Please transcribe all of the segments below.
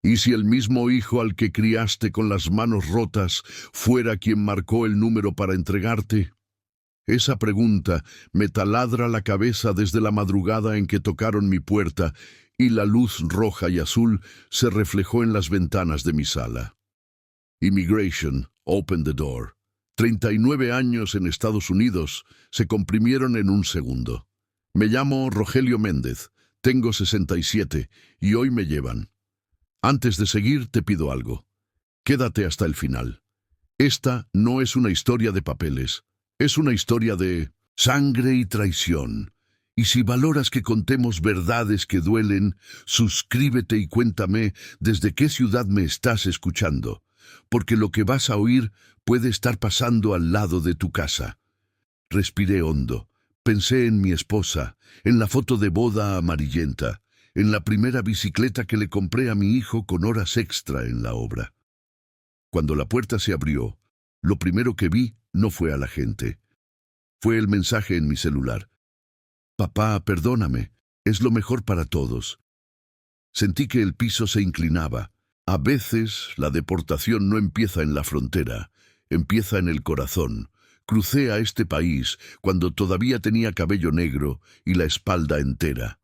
¿Y si el mismo hijo al que criaste con las manos rotas fuera quien marcó el número para entregarte? Esa pregunta me taladra la cabeza desde la madrugada en que tocaron mi puerta y la luz roja y azul se reflejó en las ventanas de mi sala. Immigration, open the door. 39 años en Estados Unidos se comprimieron en un segundo. Me llamo Rogelio Méndez, tengo 67 y hoy me llevan. Antes de seguir te pido algo. Quédate hasta el final. Esta no es una historia de papeles, es una historia de sangre y traición. Y si valoras que contemos verdades que duelen, suscríbete y cuéntame desde qué ciudad me estás escuchando, porque lo que vas a oír puede estar pasando al lado de tu casa. Respiré hondo, pensé en mi esposa, en la foto de boda amarillenta, en la primera bicicleta que le compré a mi hijo con horas extra en la obra. Cuando la puerta se abrió, lo primero que vi no fue a la gente. Fue el mensaje en mi celular. Papá, perdóname, es lo mejor para todos. Sentí que el piso se inclinaba. A veces la deportación no empieza en la frontera, empieza en el corazón. Crucé a este país cuando todavía tenía cabello negro y la espalda entera.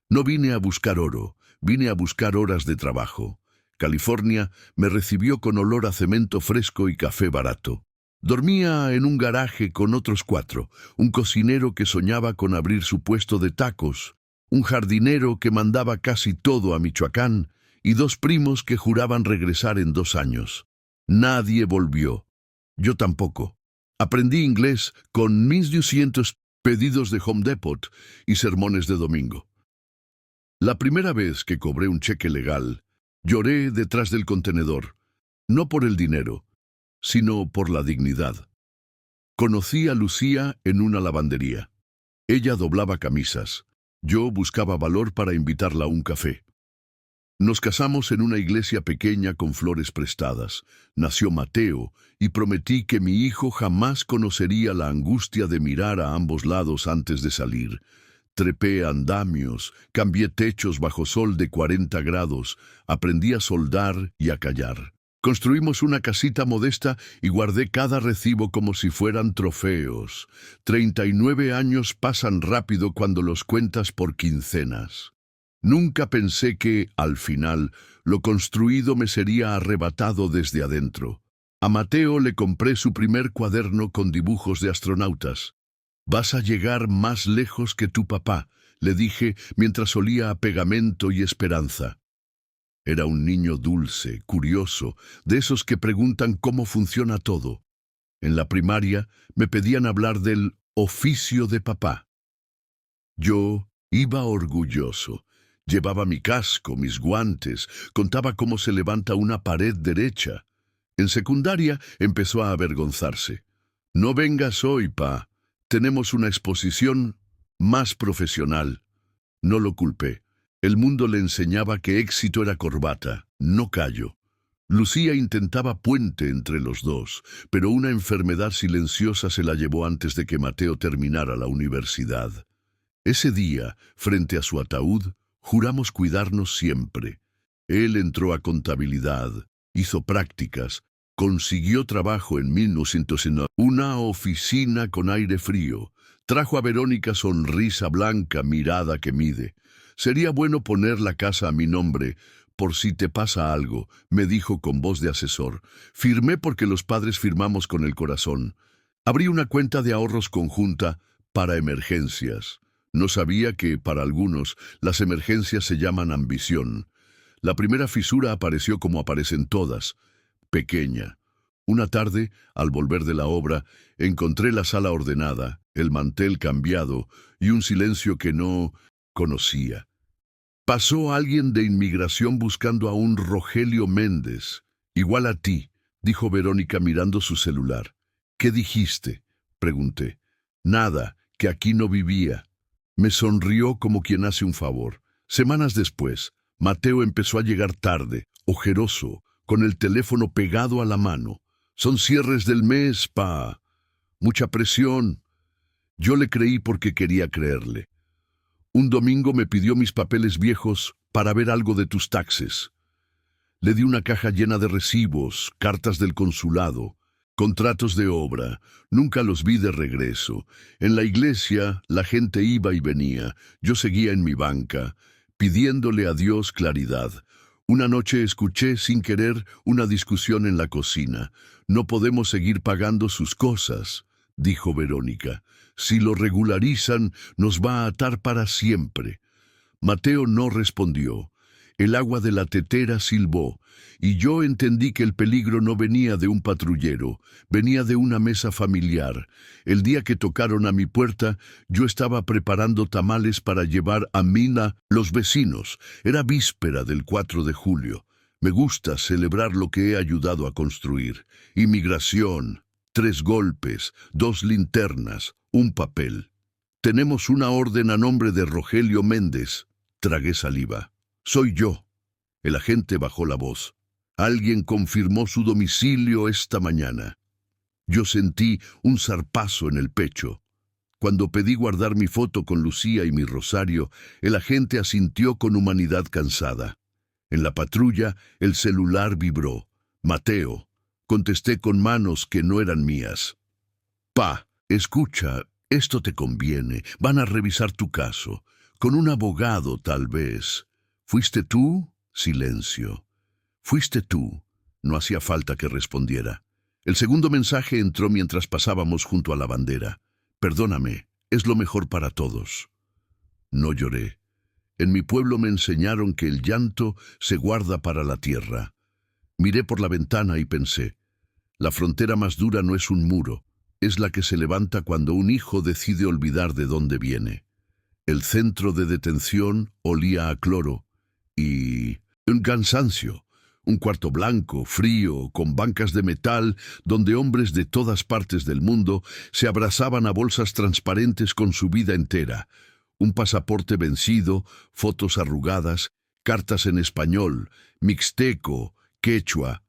No vine a buscar oro, vine a buscar horas de trabajo. California me recibió con olor a cemento fresco y café barato. Dormía en un garaje con otros 4, un cocinero que soñaba con abrir su puesto de tacos, un jardinero que mandaba casi todo a Michoacán y 2 primos que juraban regresar en 2 años. Nadie volvió. Yo tampoco. Aprendí inglés con 1200 pedidos de Home Depot y sermones de domingo. La primera vez que cobré un cheque legal, lloré detrás del contenedor, no por el dinero, sino por la dignidad. Conocí a Lucía en una lavandería. Ella doblaba camisas. Yo buscaba valor para invitarla a un café. Nos casamos en una iglesia pequeña con flores prestadas. Nació Mateo y prometí que mi hijo jamás conocería la angustia de mirar a ambos lados antes de salir. Trepé andamios, cambié techos bajo sol de 40 grados, aprendí a soldar y a callar. Construimos una casita modesta y guardé cada recibo como si fueran trofeos. 39 años pasan rápido cuando los cuentas por quincenas. Nunca pensé que, al final, lo construido me sería arrebatado desde adentro. A Mateo le compré su primer cuaderno con dibujos de astronautas. «Vas a llegar más lejos que tu papá», le dije mientras olía a pegamento y esperanza. Era un niño dulce, curioso, de esos que preguntan cómo funciona todo. En la primaria me pedían hablar del oficio de papá. Yo iba orgulloso. Llevaba mi casco, mis guantes, contaba cómo se levanta una pared derecha. En secundaria empezó a avergonzarse. «No vengas hoy, pa. Tenemos una exposición más profesional». No lo culpé. El mundo le enseñaba que éxito era corbata, no callo. Lucía intentaba puente entre los dos, pero una enfermedad silenciosa se la llevó antes de que Mateo terminara la universidad. Ese día, frente a su ataúd, juramos cuidarnos siempre. Él entró a contabilidad, hizo prácticas, consiguió trabajo en 1909, una oficina con aire frío. Trajo a Verónica sonrisa blanca, mirada que mide. «Sería bueno poner la casa a mi nombre, por si te pasa algo», me dijo con voz de asesor. Firmé porque los padres firmamos con el corazón. Abrí una cuenta de ahorros conjunta para emergencias. No sabía que, para algunos, las emergencias se llaman ambición. La primera fisura apareció como aparecen todas, pequeña. Una tarde, al volver de la obra, encontré la sala ordenada, el mantel cambiado y un silencio que no conocía. «Pasó alguien de inmigración buscando a un Rogelio Méndez, igual a ti», dijo Verónica mirando su celular. «¿Qué dijiste?», pregunté. «Nada, que aquí no vivía». Me sonrió como quien hace un favor. Semanas después, Mateo empezó a llegar tarde, ojeroso, con el teléfono pegado a la mano. «Son cierres del mes, pa. Mucha presión». Yo le creí porque quería creerle. Un domingo me pidió mis papeles viejos para ver algo de tus taxes. Le di una caja llena de recibos, cartas del consulado, contratos de obra. Nunca los vi de regreso. En la iglesia la gente iba y venía. Yo seguía en mi banca, pidiéndole a Dios claridad. Una noche escuché sin querer una discusión en la cocina. «No podemos seguir pagando sus cosas», dijo Verónica. «Si lo regularizan, nos va a atar para siempre». Mateo no respondió. El agua de la tetera silbó, y yo entendí que el peligro no venía de un patrullero, venía de una mesa familiar. El día que tocaron a mi puerta, yo estaba preparando tamales para llevar a Mina, los vecinos. Era víspera del 4 de julio. Me gusta celebrar lo que he ayudado a construir. Inmigración, 3 golpes, 2 linternas, un papel. Tenemos una orden a nombre de Rogelio Méndez. Tragué saliva. Soy yo. El agente bajó la voz. Alguien confirmó su domicilio esta mañana. Yo sentí un zarpazo en el pecho. Cuando pedí guardar mi foto con Lucía y mi rosario, el agente asintió con humanidad cansada. En la patrulla, el celular vibró. «Mateo», contesté con manos que no eran mías. «Pa, escucha, esto te conviene. Van a revisar tu caso. Con un abogado, tal vez». «¿Fuiste tú?» Silencio. «¿Fuiste tú?» No hacía falta que respondiera. El segundo mensaje entró mientras pasábamos junto a la bandera. «Perdóname, es lo mejor para todos». No lloré. En mi pueblo me enseñaron que el llanto se guarda para la tierra. Miré por la ventana y pensé, la frontera más dura no es un muro, es la que se levanta cuando un hijo decide olvidar de dónde viene. El centro de detención olía a cloro y un cansancio, un cuarto blanco, frío, con bancas de metal, donde hombres de todas partes del mundo se abrazaban a bolsas transparentes con su vida entera. Un pasaporte vencido, fotos arrugadas, cartas en español, mixteco, quechua.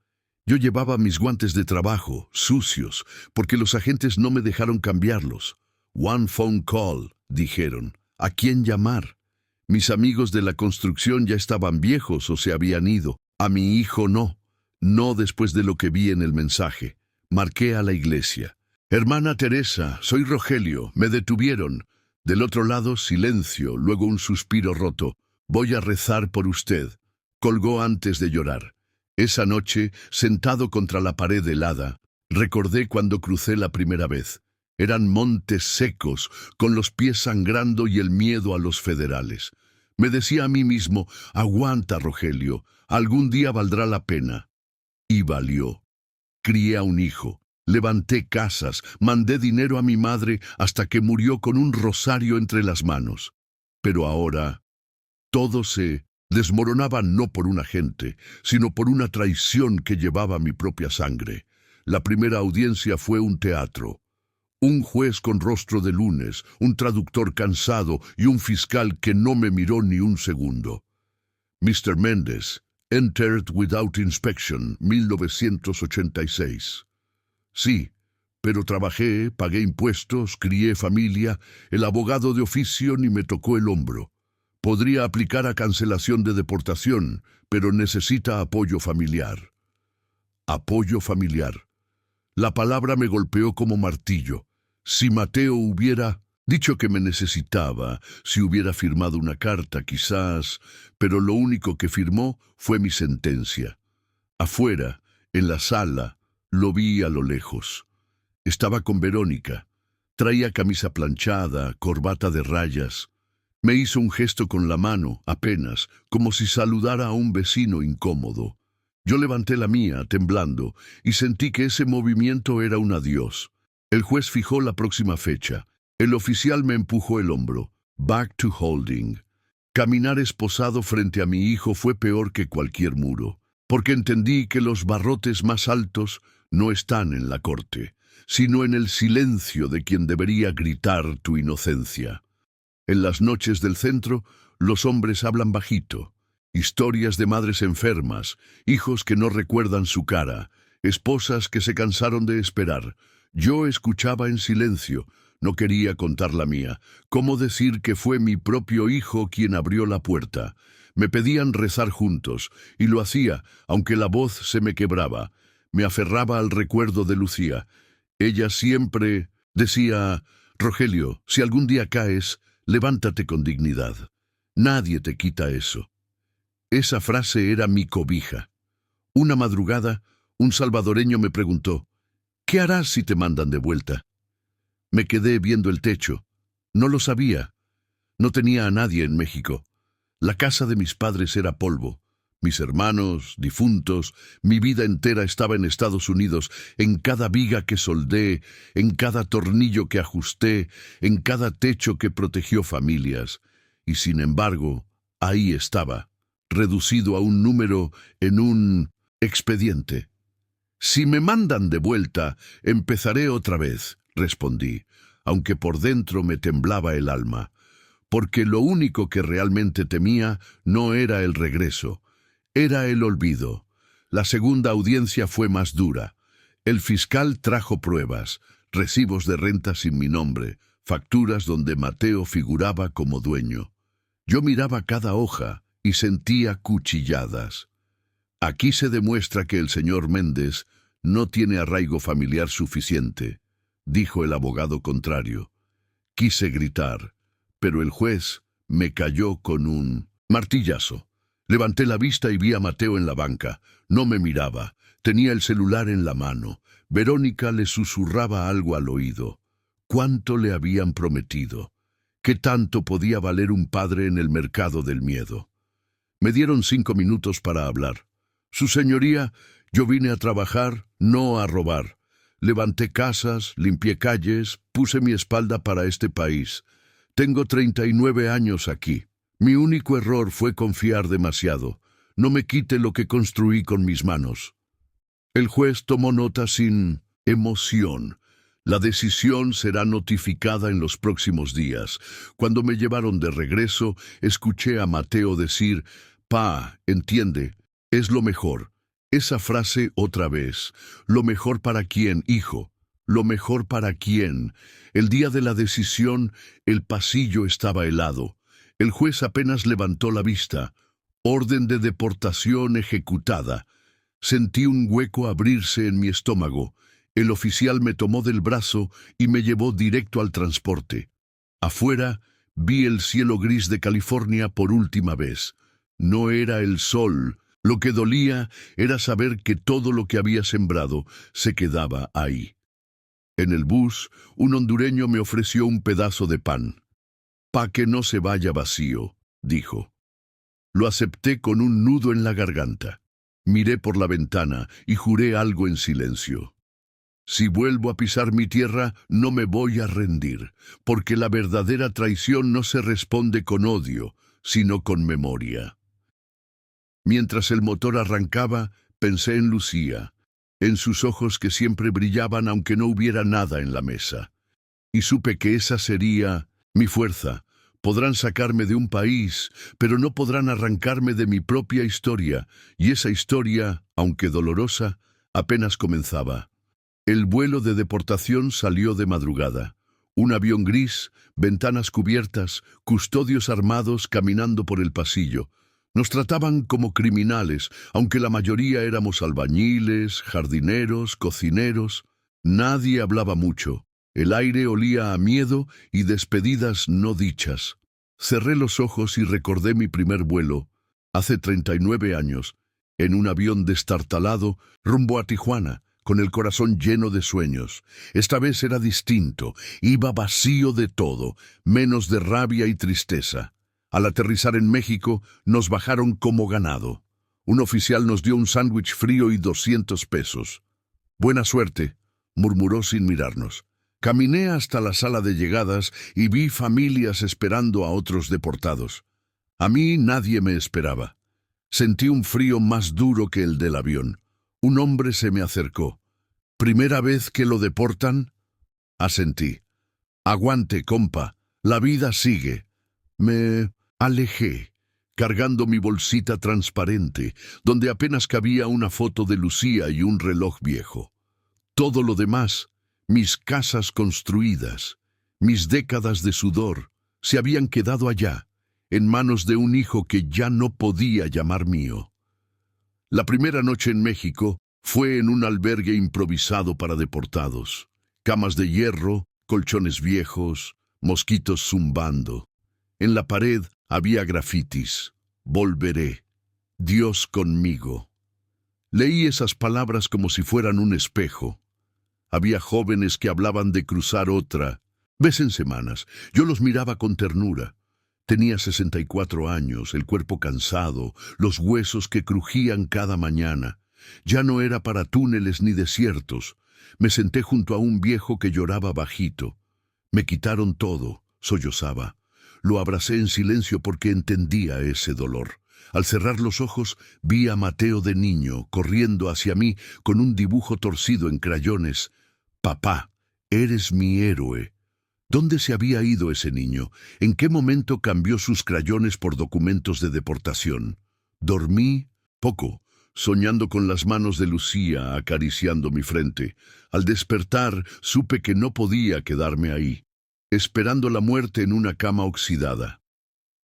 Yo llevaba mis guantes de trabajo, sucios, porque los agentes no me dejaron cambiarlos. «One phone call», dijeron. ¿A quién llamar? Mis amigos de la construcción ya estaban viejos o se habían ido. A mi hijo no. No después de lo que vi en el mensaje. Marqué a la iglesia. «Hermana Teresa, soy Rogelio. Me detuvieron». Del otro lado, silencio, luego un suspiro roto. «Voy a rezar por usted». Colgó antes de llorar. Esa noche, sentado contra la pared helada, recordé cuando crucé la primera vez. Eran montes secos, con los pies sangrando y el miedo a los federales. Me decía a mí mismo, «Aguanta, Rogelio, algún día valdrá la pena». Y valió. Crié a un hijo, levanté casas, mandé dinero a mi madre hasta que murió con un rosario entre las manos. Pero ahora, todo se desmoronaba no por un agente, sino por una traición que llevaba mi propia sangre. La primera audiencia fue un teatro. Un juez con rostro de lunes, un traductor cansado y un fiscal que no me miró ni un segundo. «Mr. Méndez, entered without inspection, 1986. Sí, pero trabajé, pagué impuestos, crié familia, el abogado de oficio ni me tocó el hombro. Podría aplicar a cancelación de deportación, pero necesita apoyo familiar». Apoyo familiar. La palabra me golpeó como martillo. Si Mateo hubiera dicho que me necesitaba, si hubiera firmado una carta, quizás, pero lo único que firmó fue mi sentencia. Afuera, en la sala, lo vi a lo lejos. Estaba con Verónica. Traía camisa planchada, corbata de rayas. Me hizo un gesto con la mano, apenas, como si saludara a un vecino incómodo. Yo levanté la mía, temblando, y sentí que ese movimiento era un adiós. El juez fijó la próxima fecha. El oficial me empujó el hombro. Back to holding. Caminar esposado frente a mi hijo fue peor que cualquier muro, porque entendí que los barrotes más altos no están en la corte, sino en el silencio de quien debería gritar tu inocencia. En las noches del centro, los hombres hablan bajito. Historias de madres enfermas, hijos que no recuerdan su cara, esposas que se cansaron de esperar. Yo escuchaba en silencio, no quería contar la mía. ¿Cómo decir que fue mi propio hijo quien abrió la puerta? Me pedían rezar juntos, y lo hacía, aunque la voz se me quebraba. Me aferraba al recuerdo de Lucía. Ella siempre decía: Rogelio, si algún día caes, levántate con dignidad. Nadie te quita eso. Esa frase era mi cobija. Una madrugada, un salvadoreño me preguntó: ¿qué harás si te mandan de vuelta? Me quedé viendo el techo. No lo sabía. No tenía a nadie en México. La casa de mis padres era polvo. Mis hermanos, difuntos, mi vida entera estaba en Estados Unidos, en cada viga que soldé, en cada tornillo que ajusté, en cada techo que protegió familias. Y sin embargo, ahí estaba, reducido a un número en un expediente. Si me mandan de vuelta, empezaré otra vez, respondí, aunque por dentro me temblaba el alma, porque lo único que realmente temía no era el regreso, era el olvido. La segunda audiencia fue más dura. El fiscal trajo pruebas, recibos de renta sin mi nombre, facturas donde Mateo figuraba como dueño. Yo miraba cada hoja y sentía cuchilladas. Aquí se demuestra que el señor Méndez no tiene arraigo familiar suficiente, dijo el abogado contrario. Quise gritar, pero el juez me cayó con un martillazo. Levanté la vista y vi a Mateo en la banca. No me miraba. Tenía el celular en la mano. Verónica le susurraba algo al oído. ¿Cuánto le habían prometido? ¿Qué tanto podía valer un padre en el mercado del miedo? Me dieron 5 minutos para hablar. Su señoría, yo vine a trabajar, no a robar. Levanté casas, limpié calles, puse mi espalda para este país. Tengo 39 años aquí. Mi único error fue confiar demasiado. No me quite lo que construí con mis manos. El juez tomó nota sin emoción. La decisión será notificada en los próximos días. Cuando me llevaron de regreso, escuché a Mateo decir: «Pa, entiende, es lo mejor». Esa frase otra vez. ¿Lo mejor para quién, hijo? ¿Lo mejor para quién? El día de la decisión, el pasillo estaba helado. El juez apenas levantó la vista. Orden de deportación ejecutada. Sentí un hueco abrirse en mi estómago. El oficial me tomó del brazo y me llevó directo al transporte. Afuera, vi el cielo gris de California por última vez. No era el sol. Lo que dolía era saber que todo lo que había sembrado se quedaba ahí. En el bus, un hondureño me ofreció un pedazo de pan. «Pa que no se vaya vacío», dijo. Lo acepté con un nudo en la garganta. Miré por la ventana y juré algo en silencio. Si vuelvo a pisar mi tierra, no me voy a rendir, porque la verdadera traición no se responde con odio, sino con memoria. Mientras el motor arrancaba, pensé en Lucía, en sus ojos que siempre brillaban aunque no hubiera nada en la mesa. Y supe que esa sería mi fuerza. Podrán sacarme de un país, pero no podrán arrancarme de mi propia historia, y esa historia, aunque dolorosa, apenas comenzaba. El vuelo de deportación salió de madrugada. Un avión gris, ventanas cubiertas, custodios armados caminando por el pasillo. Nos trataban como criminales, aunque la mayoría éramos albañiles, jardineros, cocineros. Nadie hablaba mucho. El aire olía a miedo y despedidas no dichas. Cerré los ojos y recordé mi primer vuelo, hace 39 años, en un avión destartalado rumbo a Tijuana, con el corazón lleno de sueños. Esta vez era distinto, iba vacío de todo, menos de rabia y tristeza. Al aterrizar en México, nos bajaron como ganado. Un oficial nos dio un sándwich frío y 200 pesos. «Buena suerte», murmuró sin mirarnos. Caminé hasta la sala de llegadas y vi familias esperando a otros deportados. A mí nadie me esperaba. Sentí un frío más duro que el del avión. Un hombre se me acercó. «¿Primera vez que lo deportan?» Asentí. «Aguante, compa. La vida sigue». Me alejé, cargando mi bolsita transparente, donde apenas cabía una foto de Lucía y un reloj viejo. Todo lo demás, mis casas construidas, mis décadas de sudor, se habían quedado allá, en manos de un hijo que ya no podía llamar mío. La primera noche en México fue en un albergue improvisado para deportados. Camas de hierro, colchones viejos, mosquitos zumbando. En la pared había grafitis. Volveré. Dios conmigo. Leí esas palabras como si fueran un espejo. Había jóvenes que hablaban de cruzar otra, vez en semanas. Yo los miraba con ternura. Tenía 64 años, el cuerpo cansado, los huesos que crujían cada mañana. Ya no era para túneles ni desiertos. Me senté junto a un viejo que lloraba bajito. Me quitaron todo, sollozaba. Lo abracé en silencio porque entendía ese dolor. Al cerrar los ojos, vi a Mateo de niño, corriendo hacia mí con un dibujo torcido en crayones. «Papá, eres mi héroe». ¿Dónde se había ido ese niño? ¿En qué momento cambió sus crayones por documentos de deportación? Dormí poco, soñando con las manos de Lucía acariciando mi frente. Al despertar, supe que no podía quedarme ahí, esperando la muerte en una cama oxidada.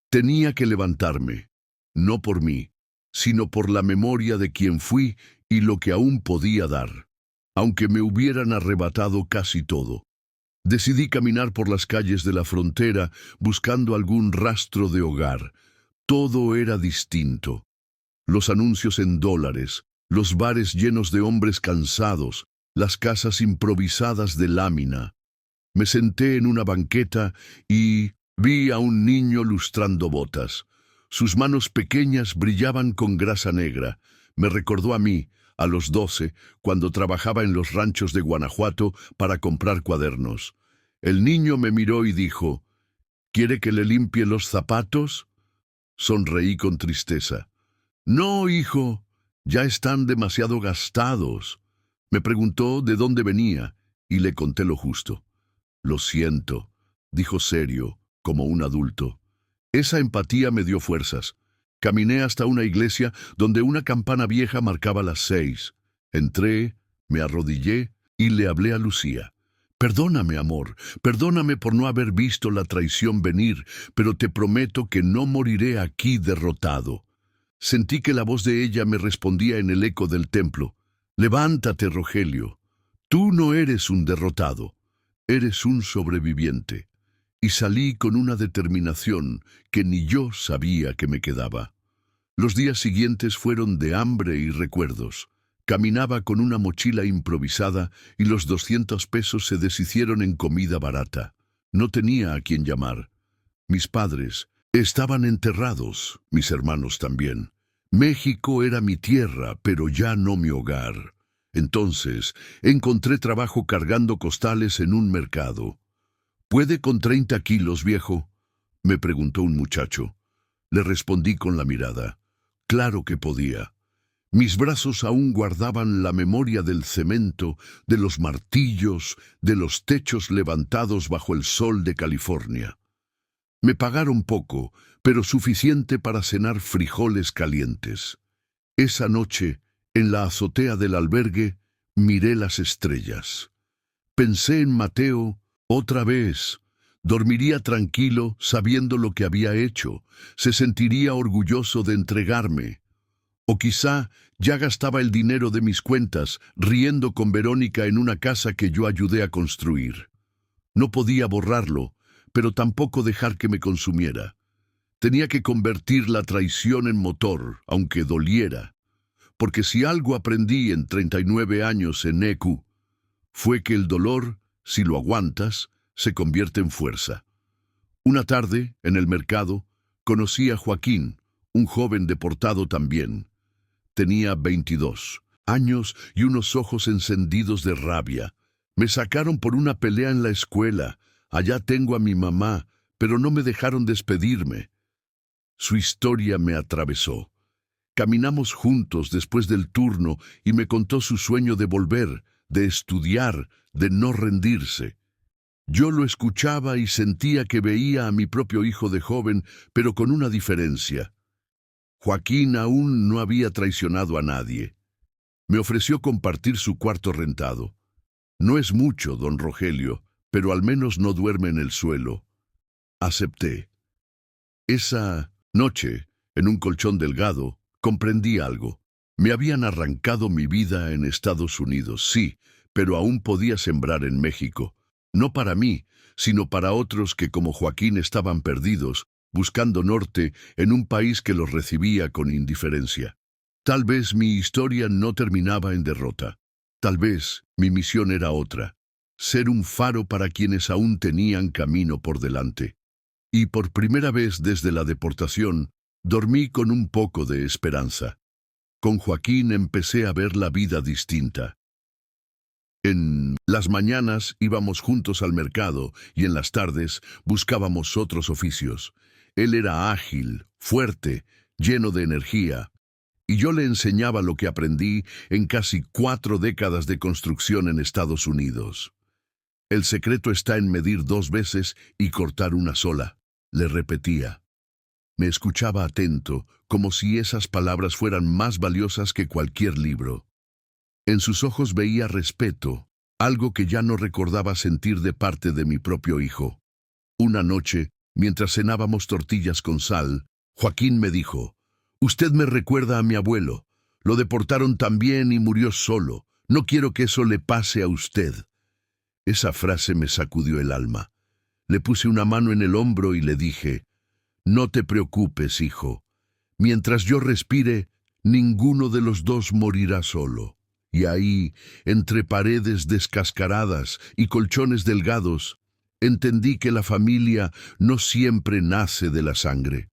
Tenía que levantarme, no por mí, sino por la memoria de quien fui y lo que aún podía dar, aunque me hubieran arrebatado casi todo. Decidí caminar por las calles de la frontera buscando algún rastro de hogar. Todo era distinto. Los anuncios en dólares, los bares llenos de hombres cansados, las casas improvisadas de lámina. Me senté en una banqueta y vi a un niño lustrando botas. Sus manos pequeñas brillaban con grasa negra. Me recordó a mí, a los 12, cuando trabajaba en los ranchos de Guanajuato para comprar cuadernos. El niño me miró y dijo, «¿Quiere que le limpie los zapatos?» Sonreí con tristeza. «No, hijo, ya están demasiado gastados». Me preguntó de dónde venía y le conté lo justo. «Lo siento», dijo serio, como un adulto. Esa empatía me dio fuerzas. Caminé hasta una iglesia donde una campana vieja marcaba las 6. Entré, me arrodillé y le hablé a Lucía. «Perdóname, amor, perdóname por no haber visto la traición venir, pero te prometo que no moriré aquí derrotado». Sentí que la voz de ella me respondía en el eco del templo. «Levántate, Rogelio. Tú no eres un derrotado, eres un sobreviviente». Y salí con una determinación que ni yo sabía que me quedaba. Los días siguientes fueron de hambre y recuerdos. Caminaba con una mochila improvisada y los 200 pesos se deshicieron en comida barata. No tenía a quién llamar. Mis padres estaban enterrados, mis hermanos también. México era mi tierra, pero ya no mi hogar. Entonces encontré trabajo cargando costales en un mercado. «¿Puede con 30 kilos, viejo?», me preguntó un muchacho. Le respondí con la mirada. Claro que podía. Mis brazos aún guardaban la memoria del cemento, de los martillos, de los techos levantados bajo el sol de California. Me pagaron poco, pero suficiente para cenar frijoles calientes. Esa noche, en la azotea del albergue, miré las estrellas. Pensé en Mateo. Otra vez, dormiría tranquilo sabiendo lo que había hecho, se sentiría orgulloso de entregarme. O quizá ya gastaba el dinero de mis cuentas riendo con Verónica en una casa que yo ayudé a construir. No podía borrarlo, pero tampoco dejar que me consumiera. Tenía que convertir la traición en motor, aunque doliera. Porque si algo aprendí en 39 años en EQ, fue que el dolor, si lo aguantas, se convierte en fuerza. Una tarde, en el mercado, conocí a Joaquín, un joven deportado también. Tenía 22 años y unos ojos encendidos de rabia. Me sacaron por una pelea en la escuela. Allá tengo a mi mamá, pero no me dejaron despedirme. Su historia me atravesó. Caminamos juntos después del turno y me contó su sueño de volver, de estudiar, de no rendirse. Yo lo escuchaba y sentía que veía a mi propio hijo de joven, pero con una diferencia. Joaquín aún no había traicionado a nadie. Me ofreció compartir su cuarto rentado. No es mucho, don Rogelio, pero al menos no duerme en el suelo. Acepté. Esa noche, en un colchón delgado, comprendí algo. Me habían arrancado mi vida en Estados Unidos, sí, pero aún podía sembrar en México. No para mí, sino para otros que como Joaquín estaban perdidos, buscando norte en un país que los recibía con indiferencia. Tal vez mi historia no terminaba en derrota. Tal vez mi misión era otra, ser un faro para quienes aún tenían camino por delante. Y por primera vez desde la deportación, dormí con un poco de esperanza. Con Joaquín empecé a ver la vida distinta. En las mañanas íbamos juntos al mercado y en las tardes buscábamos otros oficios. Él era ágil, fuerte, lleno de energía, y yo le enseñaba lo que aprendí en casi 4 décadas de construcción en Estados Unidos. El secreto está en medir 2 veces y cortar una sola, le repetía. Me escuchaba atento, como si esas palabras fueran más valiosas que cualquier libro. En sus ojos veía respeto, algo que ya no recordaba sentir de parte de mi propio hijo. Una noche, mientras cenábamos tortillas con sal, Joaquín me dijo: «Usted me recuerda a mi abuelo. Lo deportaron también y murió solo. No quiero que eso le pase a usted». Esa frase me sacudió el alma. Le puse una mano en el hombro y le dije: «No te preocupes, hijo. Mientras yo respire, ninguno de los dos morirá solo». Y ahí, entre paredes descascaradas y colchones delgados, entendí que la familia no siempre nace de la sangre.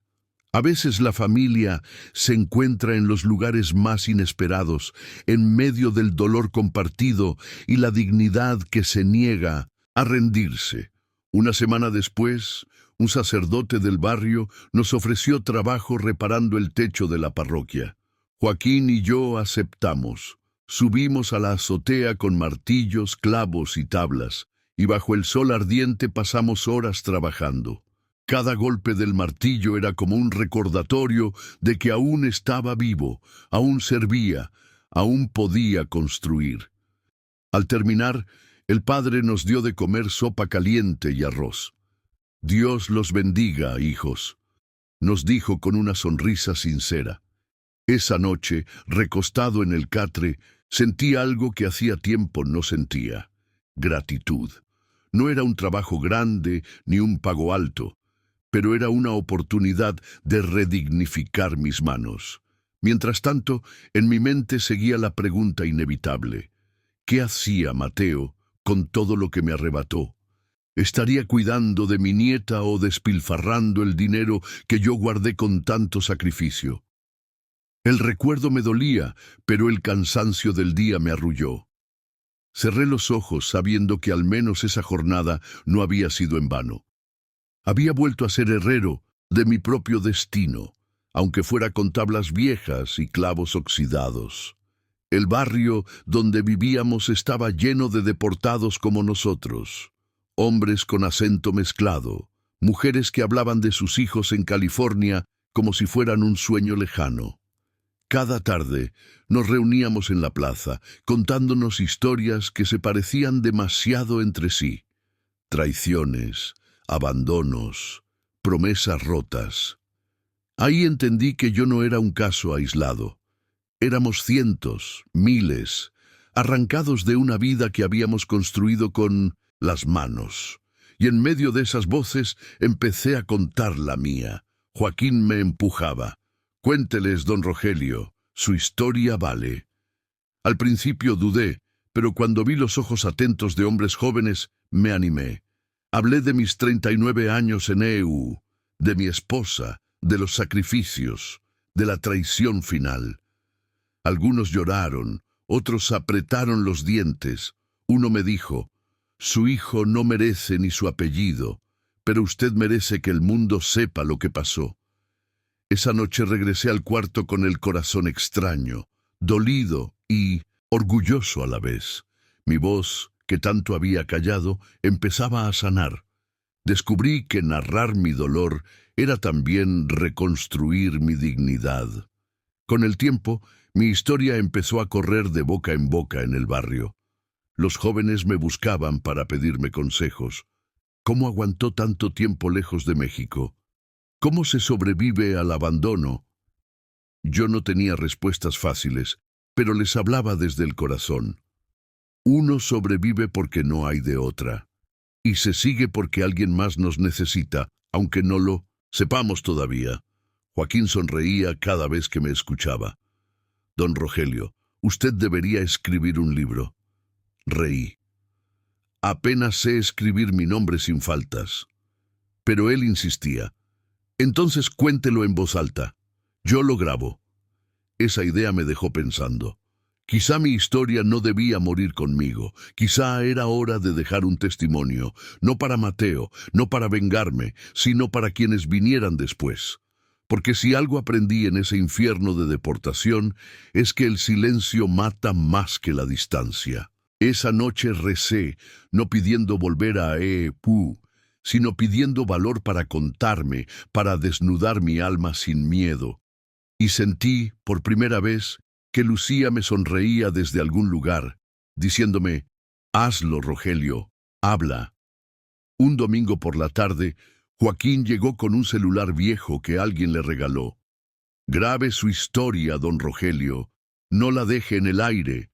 A veces la familia se encuentra en los lugares más inesperados, en medio del dolor compartido y la dignidad que se niega a rendirse. Una semana después, un sacerdote del barrio nos ofreció trabajo reparando el techo de la parroquia. Joaquín y yo aceptamos. Subimos a la azotea con martillos, clavos y tablas, y bajo el sol ardiente pasamos horas trabajando. Cada golpe del martillo era como un recordatorio de que aún estaba vivo, aún servía, aún podía construir. Al terminar, el padre nos dio de comer sopa caliente y arroz. «Dios los bendiga, hijos», nos dijo con una sonrisa sincera. Esa noche, recostado en el catre, sentí algo que hacía tiempo no sentía: gratitud. No era un trabajo grande ni un pago alto, pero era una oportunidad de redignificar mis manos. Mientras tanto, en mi mente seguía la pregunta inevitable: ¿qué hacía Mateo con todo lo que me arrebató? ¿Estaría cuidando de mi nieta o despilfarrando el dinero que yo guardé con tanto sacrificio? El recuerdo me dolía, pero el cansancio del día me arrulló. Cerré los ojos sabiendo que al menos esa jornada no había sido en vano. Había vuelto a ser herrero de mi propio destino, aunque fuera con tablas viejas y clavos oxidados. El barrio donde vivíamos estaba lleno de deportados como nosotros, hombres con acento mezclado, mujeres que hablaban de sus hijos en California como si fueran un sueño lejano. Cada tarde nos reuníamos en la plaza, contándonos historias que se parecían demasiado entre sí. Traiciones, abandonos, promesas rotas. Ahí entendí que yo no era un caso aislado. Éramos cientos, miles, arrancados de una vida que habíamos construido con las manos. Y en medio de esas voces empecé a contar la mía. Joaquín me empujaba. «Cuénteles, don Rogelio, su historia vale». Al principio dudé, pero cuando vi los ojos atentos de hombres jóvenes, me animé. Hablé de mis 39 años en EU, de mi esposa, de los sacrificios, de la traición final. Algunos lloraron, otros apretaron los dientes. Uno me dijo: «Su hijo no merece ni su apellido, pero usted merece que el mundo sepa lo que pasó». Esa noche regresé al cuarto con el corazón extraño, dolido y orgulloso a la vez. Mi voz, que tanto había callado, empezaba a sanar. Descubrí que narrar mi dolor era también reconstruir mi dignidad. Con el tiempo, mi historia empezó a correr de boca en boca en el barrio. Los jóvenes me buscaban para pedirme consejos. ¿Cómo aguantó tanto tiempo lejos de México? ¿Cómo se sobrevive al abandono? Yo no tenía respuestas fáciles, pero les hablaba desde el corazón. Uno sobrevive porque no hay de otra, y se sigue porque alguien más nos necesita, aunque no lo sepamos todavía. Joaquín sonreía cada vez que me escuchaba. Don Rogelio, usted debería escribir un libro. Reí. Apenas sé escribir mi nombre sin faltas. Pero él insistía. Entonces cuéntelo en voz alta. Yo lo grabo. Esa idea me dejó pensando. Quizá mi historia no debía morir conmigo. Quizá era hora de dejar un testimonio, no para Mateo, no para vengarme, sino para quienes vinieran después. Porque si algo aprendí en ese infierno de deportación, es que el silencio mata más que la distancia. Esa noche recé, no pidiendo volver a Epú, sino pidiendo valor para contarme, para desnudar mi alma sin miedo. Y sentí, por primera vez, que Lucía me sonreía desde algún lugar, diciéndome, «Hazlo, Rogelio, habla». Un domingo por la tarde, Joaquín llegó con un celular viejo que alguien le regaló. «Grabe su historia, don Rogelio, no la deje en el aire».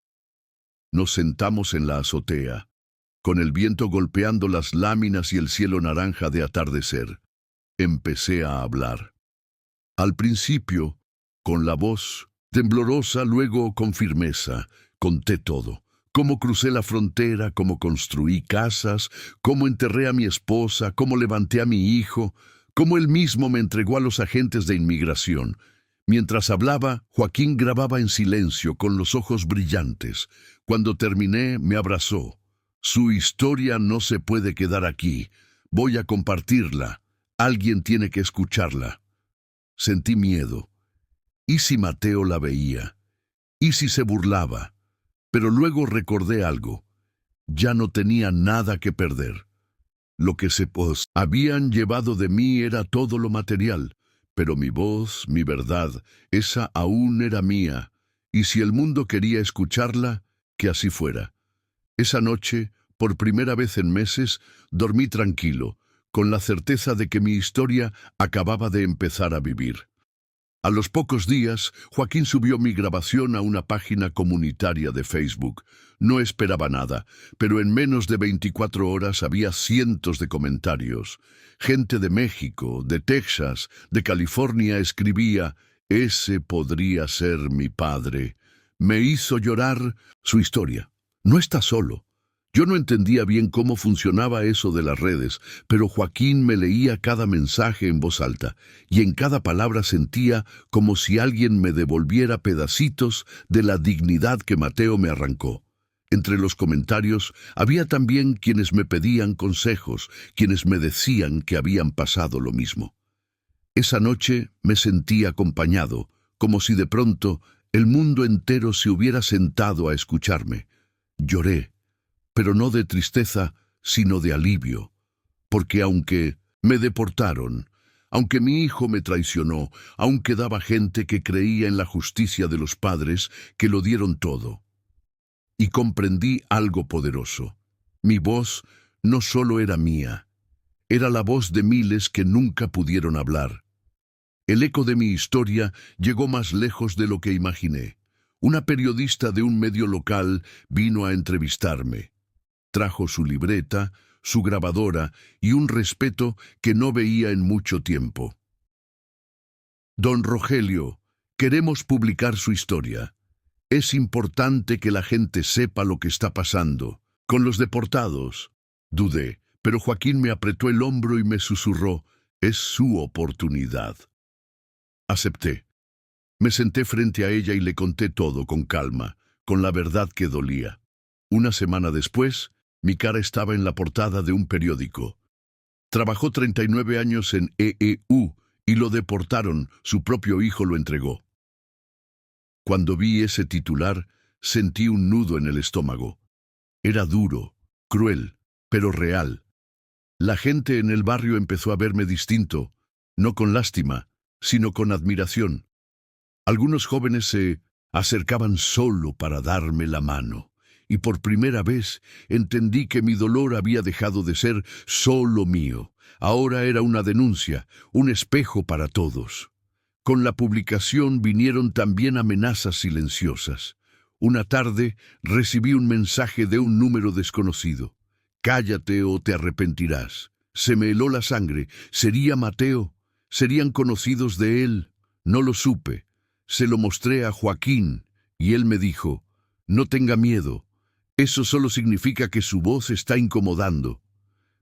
Nos sentamos en la azotea, con el viento golpeando las láminas y el cielo naranja de atardecer. Empecé a hablar. Al principio, con la voz temblorosa, luego con firmeza, conté todo. Cómo crucé la frontera, cómo construí casas, cómo enterré a mi esposa, cómo levanté a mi hijo, cómo él mismo me entregó a los agentes de inmigración. Mientras hablaba, Joaquín grababa en silencio, con los ojos brillantes. Cuando terminé, me abrazó. Su historia no se puede quedar aquí. Voy a compartirla. Alguien tiene que escucharla. Sentí miedo. ¿Y si Mateo la veía? ¿Y si se burlaba? Pero luego recordé algo. Ya no tenía nada que perder. Lo que se habían llevado de mí era todo lo material. Pero mi voz, mi verdad, esa aún era mía, y si el mundo quería escucharla, que así fuera. Esa noche, por primera vez en meses, dormí tranquilo, con la certeza de que mi historia acababa de empezar a vivir. A los pocos días, Joaquín subió mi grabación a una página comunitaria de Facebook. No esperaba nada, pero en menos de 24 horas había cientos de comentarios. Gente de México, de Texas, de California escribía, «Ese podría ser mi padre». Me hizo llorar su historia. No está solo. Yo no entendía bien cómo funcionaba eso de las redes, pero Joaquín me leía cada mensaje en voz alta, y en cada palabra sentía como si alguien me devolviera pedacitos de la dignidad que Mateo me arrancó. Entre los comentarios había también quienes me pedían consejos, quienes me decían que habían pasado lo mismo. Esa noche me sentí acompañado, como si de pronto el mundo entero se hubiera sentado a escucharme. Lloré, pero no de tristeza, sino de alivio, porque aunque me deportaron, aunque mi hijo me traicionó, aún quedaba gente que creía en la justicia de los padres que lo dieron todo. Y comprendí algo poderoso. Mi voz no solo era mía, era la voz de miles que nunca pudieron hablar. El eco de mi historia llegó más lejos de lo que imaginé. Una periodista de un medio local vino a entrevistarme. Trajo su libreta, su grabadora y un respeto que no veía en mucho tiempo. «Don Rogelio, queremos publicar su historia. Es importante que la gente sepa lo que está pasando. Con los deportados». Dudé, pero Joaquín me apretó el hombro y me susurró, «Es su oportunidad». Acepté. Me senté frente a ella y le conté todo con calma, con la verdad que dolía. Una semana después, mi cara estaba en la portada de un periódico. Trabajó 39 años en EEU y lo deportaron, su propio hijo lo entregó. Cuando vi ese titular, sentí un nudo en el estómago. Era duro, cruel, pero real. La gente en el barrio empezó a verme distinto, no con lástima, sino con admiración. Algunos jóvenes se acercaban solo para darme la mano, y por primera vez entendí que mi dolor había dejado de ser solo mío. Ahora era una denuncia, un espejo para todos. Con la publicación vinieron también amenazas silenciosas. Una tarde recibí un mensaje de un número desconocido. Cállate o te arrepentirás. Se me heló la sangre. ¿Sería Mateo? ¿Serían conocidos de él? No lo supe. Se lo mostré a Joaquín y él me dijo, no tenga miedo. Eso solo significa que su voz está incomodando.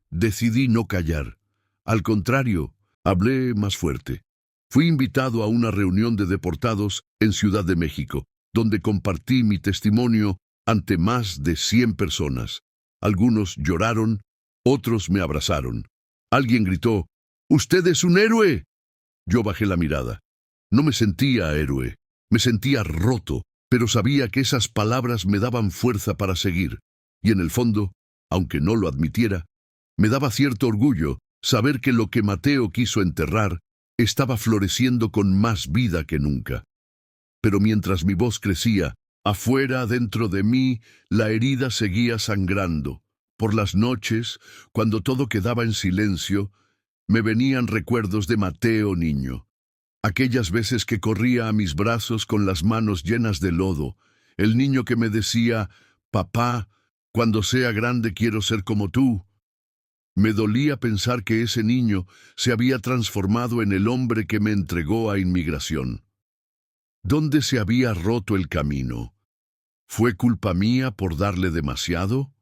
Decidí no callar. Al contrario, hablé más fuerte. Fui invitado a una reunión de deportados en Ciudad de México, donde compartí mi testimonio ante más de 100 personas. Algunos lloraron, otros me abrazaron. Alguien gritó, «¡Usted es un héroe!». Yo bajé la mirada. No me sentía héroe, me sentía roto, pero sabía que esas palabras me daban fuerza para seguir. Y en el fondo, aunque no lo admitiera, me daba cierto orgullo saber que lo que Mateo quiso enterrar estaba floreciendo con más vida que nunca. Pero mientras mi voz crecía, afuera, dentro de mí, la herida seguía sangrando. Por las noches, cuando todo quedaba en silencio, me venían recuerdos de Mateo niño. Aquellas veces que corría a mis brazos con las manos llenas de lodo, el niño que me decía, «Papá, cuando sea grande quiero ser como tú». Me dolía pensar que ese niño se había transformado en el hombre que me entregó a inmigración. ¿Dónde se había roto el camino? ¿Fue culpa mía por darle demasiado?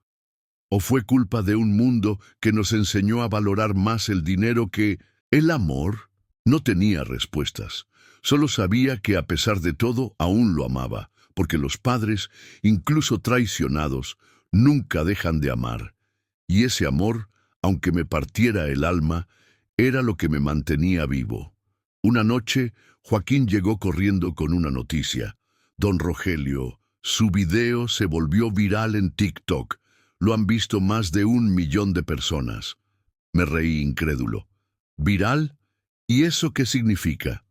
¿O fue culpa de un mundo que nos enseñó a valorar más el dinero que el amor? No tenía respuestas. Solo sabía que a pesar de todo aún lo amaba, porque los padres, incluso traicionados, nunca dejan de amar. Y ese amor, aunque me partiera el alma, era lo que me mantenía vivo. Una noche, Joaquín llegó corriendo con una noticia. Don Rogelio, su video se volvió viral en TikTok. Lo han visto más de 1 millón de personas. Me reí incrédulo. ¿Viral? ¿Y eso qué significa?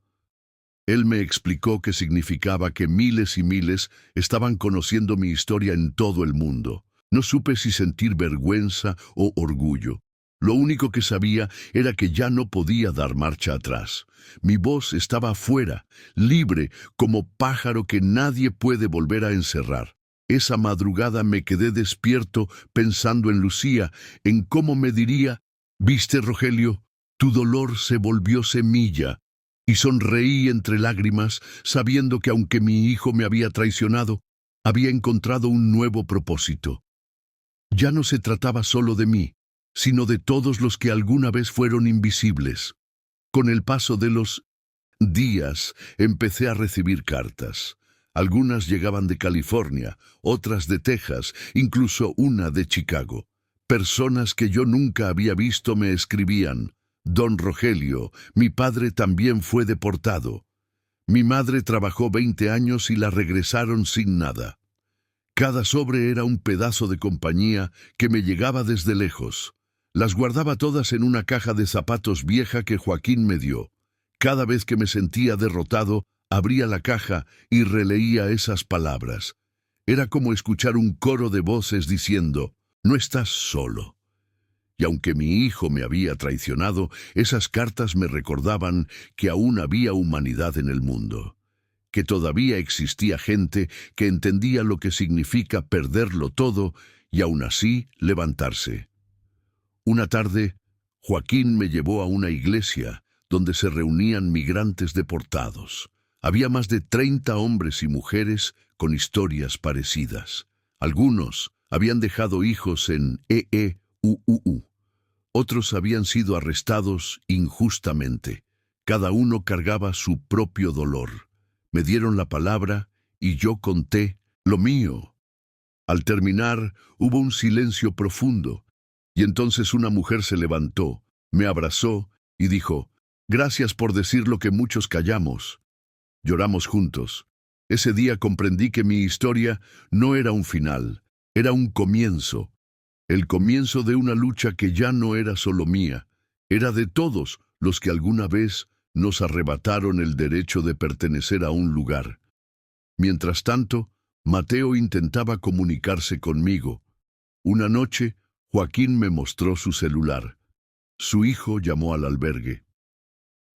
Él me explicó que significaba que miles y miles estaban conociendo mi historia en todo el mundo. No supe si sentir vergüenza o orgullo. Lo único que sabía era que ya no podía dar marcha atrás. Mi voz estaba afuera, libre, como pájaro que nadie puede volver a encerrar. Esa madrugada me quedé despierto pensando en Lucía, en cómo me diría, «¿Viste, Rogelio? Tu dolor se volvió semilla». Y sonreí entre lágrimas, sabiendo que aunque mi hijo me había traicionado, había encontrado un nuevo propósito. Ya no se trataba solo de mí, sino de todos los que alguna vez fueron invisibles. Con el paso de los días, empecé a recibir cartas. Algunas llegaban de California, otras de Texas, incluso una de Chicago. Personas que yo nunca había visto me escribían, «Don Rogelio, mi padre también fue deportado. Mi madre trabajó 20 años y la regresaron sin nada». Cada sobre era un pedazo de compañía que me llegaba desde lejos. Las guardaba todas en una caja de zapatos vieja que Joaquín me dio. Cada vez que me sentía derrotado, abría la caja y releía esas palabras. Era como escuchar un coro de voces diciendo, «No estás solo». Y aunque mi hijo me había traicionado, esas cartas me recordaban que aún había humanidad en el mundo, que todavía existía gente que entendía lo que significa perderlo todo y aún así levantarse. Una tarde, Joaquín me llevó a una iglesia donde se reunían migrantes deportados. Había más de 30 hombres y mujeres con historias parecidas. Algunos habían dejado hijos en EEUU. Otros habían sido arrestados injustamente. Cada uno cargaba su propio dolor. Me dieron la palabra y yo conté lo mío. Al terminar, hubo un silencio profundo, y entonces una mujer se levantó, me abrazó y dijo, «Gracias por decir lo que muchos callamos». Lloramos juntos. Ese día comprendí que mi historia no era un final, era un comienzo. El comienzo de una lucha que ya no era solo mía, era de todos los que alguna vez nos arrebataron el derecho de pertenecer a un lugar. Mientras tanto, Mateo intentaba comunicarse conmigo. Una noche, Joaquín me mostró su celular. Su hijo llamó al albergue.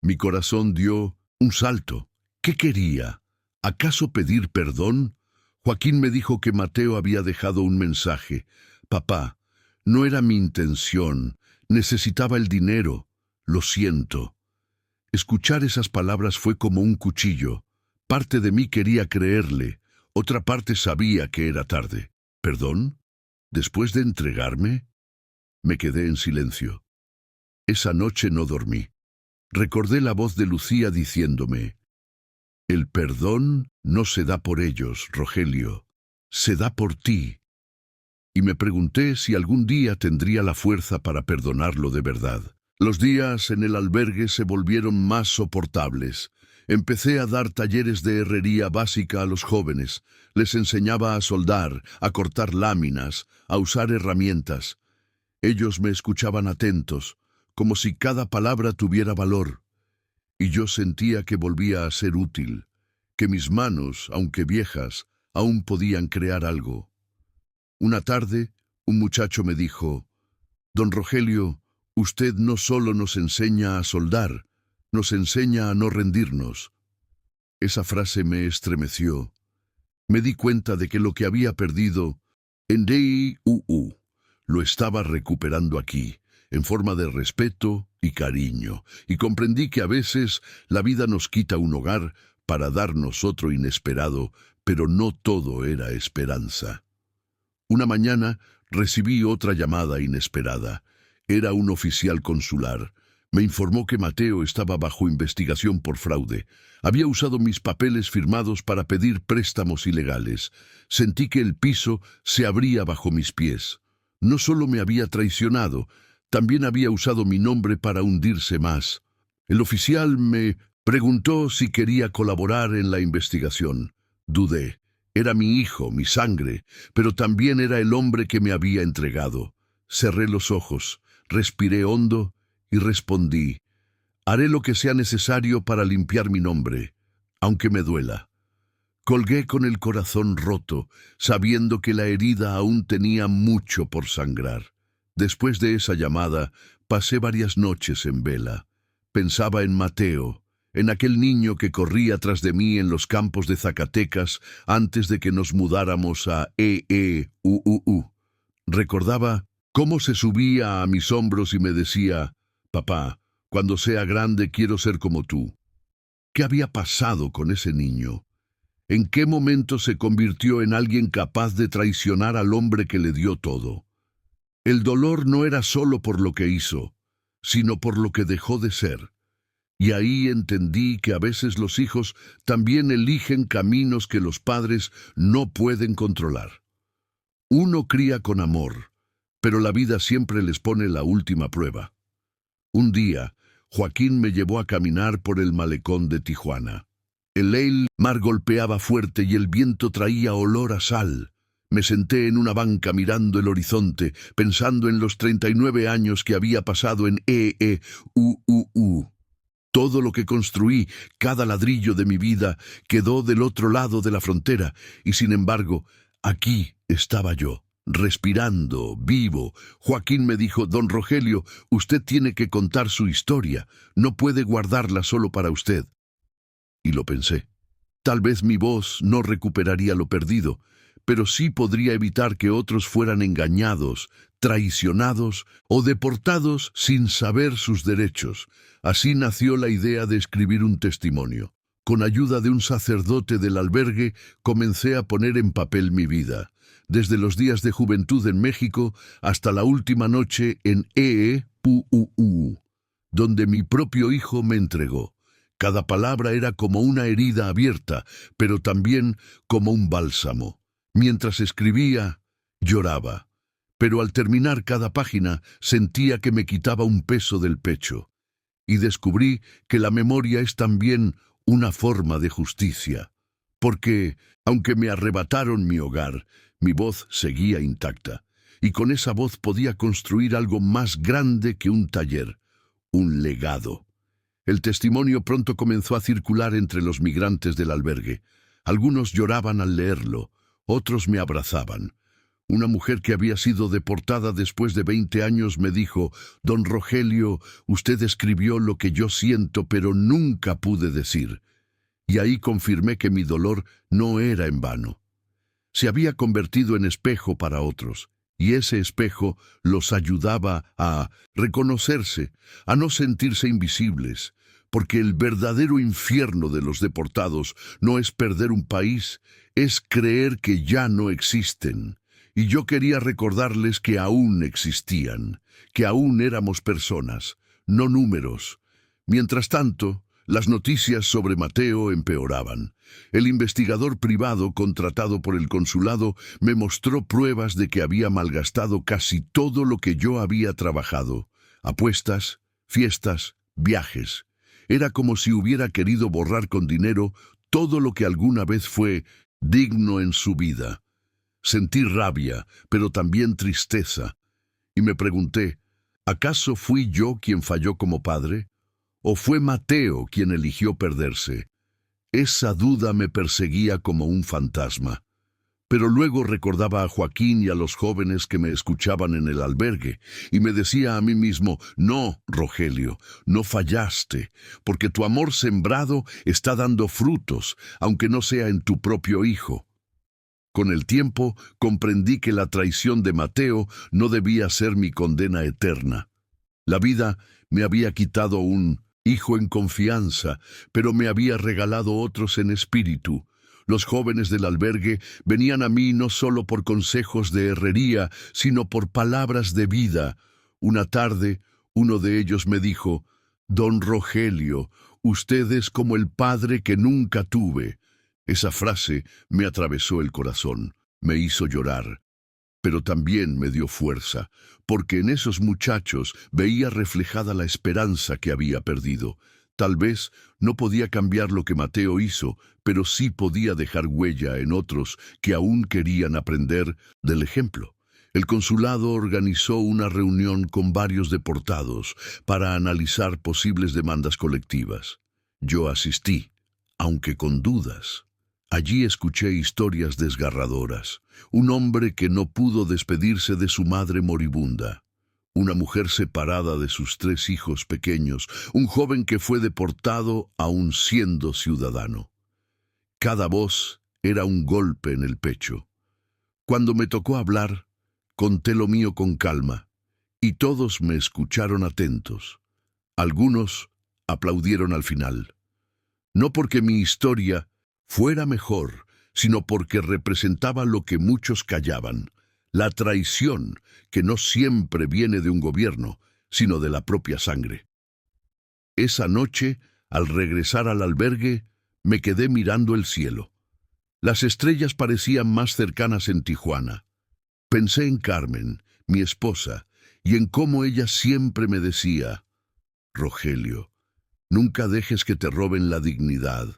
Mi corazón dio un salto. ¿Qué quería? ¿Acaso pedir perdón? Joaquín me dijo que Mateo había dejado un mensaje. Papá, no era mi intención. Necesitaba el dinero. Lo siento. Escuchar esas palabras fue como un cuchillo. Parte de mí quería creerle. Otra parte sabía que era tarde. ¿Perdón? ¿Después de entregarme? Me quedé en silencio. Esa noche no dormí. Recordé la voz de Lucía diciéndome: el perdón no se da por ellos, Rogelio, se da por ti. Y me pregunté si algún día tendría la fuerza para perdonarlo de verdad. Los días en el albergue se volvieron más soportables. Empecé a dar talleres de herrería básica a los jóvenes. Les enseñaba a soldar, a cortar láminas, a usar herramientas. Ellos me escuchaban atentos, como si cada palabra tuviera valor. Y yo sentía que volvía a ser útil, que mis manos, aunque viejas, aún podían crear algo. Una tarde, un muchacho me dijo: «Don Rogelio, usted no solo nos enseña a soldar, nos enseña a no rendirnos». Esa frase me estremeció. Me di cuenta de que lo que había perdido en DIUU lo estaba recuperando aquí, en forma de respeto y cariño, y comprendí que a veces la vida nos quita un hogar para darnos otro inesperado, pero no todo era esperanza. Una mañana recibí otra llamada inesperada. Era un oficial consular. Me informó que Mateo estaba bajo investigación por fraude. Había usado mis papeles firmados para pedir préstamos ilegales. Sentí que el piso se abría bajo mis pies. No solo me había traicionado, también había usado mi nombre para hundirse más. El oficial me preguntó si quería colaborar en la investigación. Dudé. Era mi hijo, mi sangre, pero también era el hombre que me había entregado. Cerré los ojos, respiré hondo y respondí: haré lo que sea necesario para limpiar mi nombre, aunque me duela. Colgué con el corazón roto, sabiendo que la herida aún tenía mucho por sangrar. Después de esa llamada, pasé varias noches en vela. Pensaba en Mateo, en aquel niño que corría tras de mí en los campos de Zacatecas antes de que nos mudáramos a EEUUU. Recordaba cómo se subía a mis hombros y me decía: «Papá, cuando sea grande quiero ser como tú». ¿Qué había pasado con ese niño? ¿En qué momento se convirtió en alguien capaz de traicionar al hombre que le dio todo? El dolor no era solo por lo que hizo, sino por lo que dejó de ser. Y ahí entendí que a veces los hijos también eligen caminos que los padres no pueden controlar. Uno cría con amor, pero la vida siempre les pone la última prueba. Un día, Joaquín me llevó a caminar por el malecón de Tijuana. El mar golpeaba fuerte y el viento traía olor a sal. Me senté en una banca mirando el horizonte, pensando en los 39 años que había pasado en EEUUU. Todo lo que construí, cada ladrillo de mi vida, quedó del otro lado de la frontera, y sin embargo, aquí estaba yo, respirando, vivo. Joaquín me dijo: «Don Rogelio, usted tiene que contar su historia, no puede guardarla solo para usted». Y lo pensé. Tal vez mi voz no recuperaría lo perdido, pero sí podría evitar que otros fueran engañados, traicionados o deportados sin saber sus derechos. Así nació la idea de escribir un testimonio. Con ayuda de un sacerdote del albergue, comencé a poner en papel mi vida, desde los días de juventud en México hasta la última noche en EEUUU, donde mi propio hijo me entregó. Cada palabra era como una herida abierta, pero también como un bálsamo. Mientras escribía, lloraba, pero al terminar cada página sentía que me quitaba un peso del pecho. Y descubrí que la memoria es también una forma de justicia, porque, aunque me arrebataron mi hogar, mi voz seguía intacta, y con esa voz podía construir algo más grande que un taller, un legado. El testimonio pronto comenzó a circular entre los migrantes del albergue. Algunos lloraban al leerlo, otros me abrazaban. Una mujer que había sido deportada después de 20 años me dijo: «Don Rogelio, usted escribió lo que yo siento, pero nunca pude decir». Y ahí confirmé que mi dolor no era en vano. Se había convertido en espejo para otros, y ese espejo los ayudaba a reconocerse, a no sentirse invisibles, porque el verdadero infierno de los deportados no es perder un país, es creer que ya no existen. Y yo quería recordarles que aún existían, que aún éramos personas, no números. Mientras tanto, las noticias sobre Mateo empeoraban. El investigador privado contratado por el consulado me mostró pruebas de que había malgastado casi todo lo que yo había trabajado. Apuestas, fiestas, viajes. Era como si hubiera querido borrar con dinero todo lo que alguna vez fue digno en su vida. Sentí rabia, pero también tristeza, y me pregunté, ¿acaso fui yo quien falló como padre? ¿O fue Mateo quien eligió perderse? Esa duda me perseguía como un fantasma. Pero luego recordaba a Joaquín y a los jóvenes que me escuchaban en el albergue, y me decía a mí mismo: «No, Rogelio, no fallaste, porque tu amor sembrado está dando frutos, aunque no sea en tu propio hijo». Con el tiempo comprendí que la traición de Mateo no debía ser mi condena eterna. La vida me había quitado un hijo en confianza, pero me había regalado otros en espíritu. Los jóvenes del albergue venían a mí no solo por consejos de herrería, sino por palabras de vida. Una tarde, uno de ellos me dijo: «Don Rogelio, usted es como el padre que nunca tuve». Esa frase me atravesó el corazón, me hizo llorar, pero también me dio fuerza, porque en esos muchachos veía reflejada la esperanza que había perdido. Tal vez no podía cambiar lo que Mateo hizo, pero sí podía dejar huella en otros que aún querían aprender del ejemplo. El consulado organizó una reunión con varios deportados para analizar posibles demandas colectivas. Yo asistí, aunque con dudas. Allí escuché historias desgarradoras. Un hombre que no pudo despedirse de su madre moribunda. Una mujer separada de sus 3 hijos pequeños. Un joven que fue deportado aún siendo ciudadano. Cada voz era un golpe en el pecho. Cuando me tocó hablar, conté lo mío con calma, y todos me escucharon atentos. Algunos aplaudieron al final. No porque mi historia fuera mejor, sino porque representaba lo que muchos callaban: la traición, que no siempre viene de un gobierno, sino de la propia sangre. Esa noche, al regresar al albergue, me quedé mirando el cielo. Las estrellas parecían más cercanas en Tijuana. Pensé en Carmen, mi esposa, y en cómo ella siempre me decía: «Rogelio, nunca dejes que te roben la dignidad».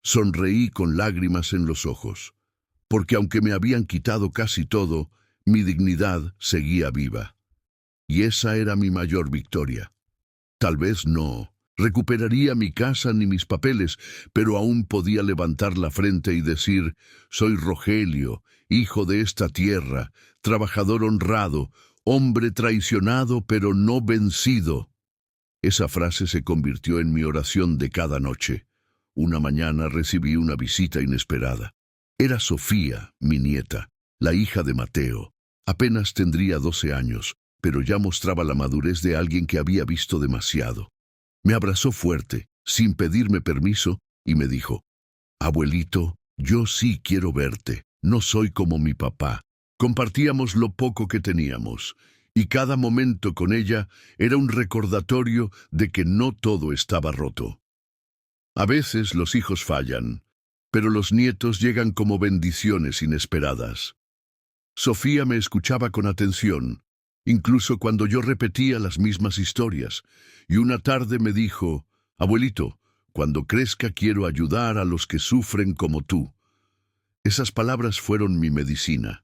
Sonreí con lágrimas en los ojos, porque aunque me habían quitado casi todo, mi dignidad seguía viva. Y esa era mi mayor victoria. Tal vez no recuperaría mi casa ni mis papeles, pero aún podía levantar la frente y decir: «Soy Rogelio, hijo de esta tierra, trabajador honrado, hombre traicionado pero no vencido». Esa frase se convirtió en mi oración de cada noche. Una mañana recibí una visita inesperada. Era Sofía, mi nieta, la hija de Mateo. Apenas tendría 12 años, pero ya mostraba la madurez de alguien que había visto demasiado. Me abrazó fuerte, sin pedirme permiso, y me dijo: «Abuelito, yo sí quiero verte, no soy como mi papá». Compartíamos lo poco que teníamos, y cada momento con ella era un recordatorio de que no todo estaba roto. A veces los hijos fallan, pero los nietos llegan como bendiciones inesperadas. Sofía me escuchaba con atención, incluso cuando yo repetía las mismas historias, y una tarde me dijo: «Abuelito, cuando crezca quiero ayudar a los que sufren como tú». Esas palabras fueron mi medicina.